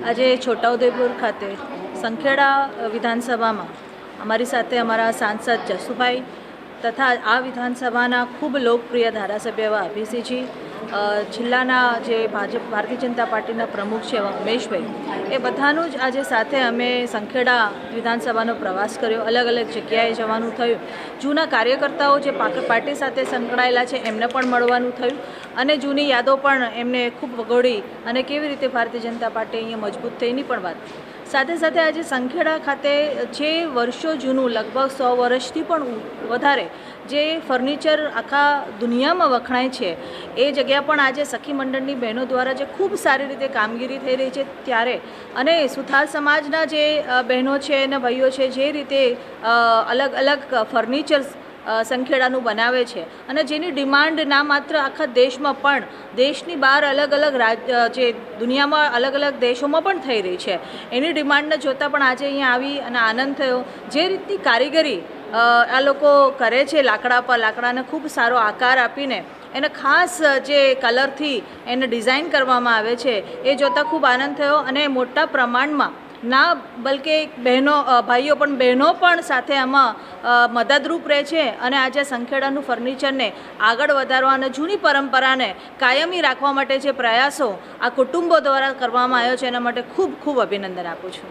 આજે છોટાઉદેપુર ખાતે સંખેડા વિધાનસભામાં અમારી સાથે અમારા સાંસદ જસુભાઈ તથા આ વિધાનસભાના ખૂબ લોકપ્રિય ધારાસભ્ય એવા અભિસિંહજી, જિલ્લાના જે ભારતીય જનતા પાર્ટીના પ્રમુખ છે એવા ઉમેશભાઈ, એ બધાનું જ આજે સાથે અમે સંખેડા વિધાનસભાનો પ્રવાસ કર્યો. અલગ અલગ જગ્યાએ જવાનું થયું. જૂના કાર્યકર્તાઓ જે પાર્ટી સાથે સંકળાયેલા છે એમને પણ મળવાનું થયું અને જૂની યાદો પણ એમને ખૂબ વગોડી અને કેવી રીતે ભારતીય જનતા પાર્ટી અહીંયા મજબૂત થઈની પણ વાત. સાથે સાથે આજે સંખેડા ખાતે જે વર્ષો જૂનું, લગભગ 100 વર્ષથી પણ વધારે જે ફર્નિચર આખા દુનિયામાં વખણાય છે, એ જગ્યા પણ આજે સખી મંડળની બહેનો દ્વારા જે ખૂબ સારી રીતે કામગીરી થઈ રહી છે ત્યારે, અને સુથાર સમાજના જે બહેનો છે અને ભાઈઓ છે જે રીતે અલગ અલગ ફર્નિચર્સ સંખેડાનું બનાવે છે અને જેની ડિમાન્ડ ના માત્ર આખા દેશમાં પણ દેશની બહાર અલગ અલગ જે દુનિયામાં અલગ અલગ દેશોમાં પણ થઈ રહી છે, એની ડિમાન્ડને જોતાં પણ આજે અહીંયા આવી અને આનંદ થયો. જે રીતની કારીગરી આ લોકો કરે છે લાકડા પર, લાકડાને ખૂબ સારો આકાર આપીને એને ખાસ જે કલરથી એને ડિઝાઇન કરવામાં આવે છે, એ જોતાં ખૂબ આનંદ થયો. અને મોટા પ્રમાણમાં ના બલકે બહેનો, ભાઈઓ પણ બહેનો પણ સાથે આમાં મદદરૂપ રહે છે અને આજે સંખેડાનું ફર્નિચરને આગળ વધારવા અને જૂની પરંપરાને કાયમી રાખવા માટે જે પ્રયાસો આ કુટુંબો દ્વારા કરવામાં આવ્યો છે એના માટે ખૂબ ખૂબ અભિનંદન આપું છું.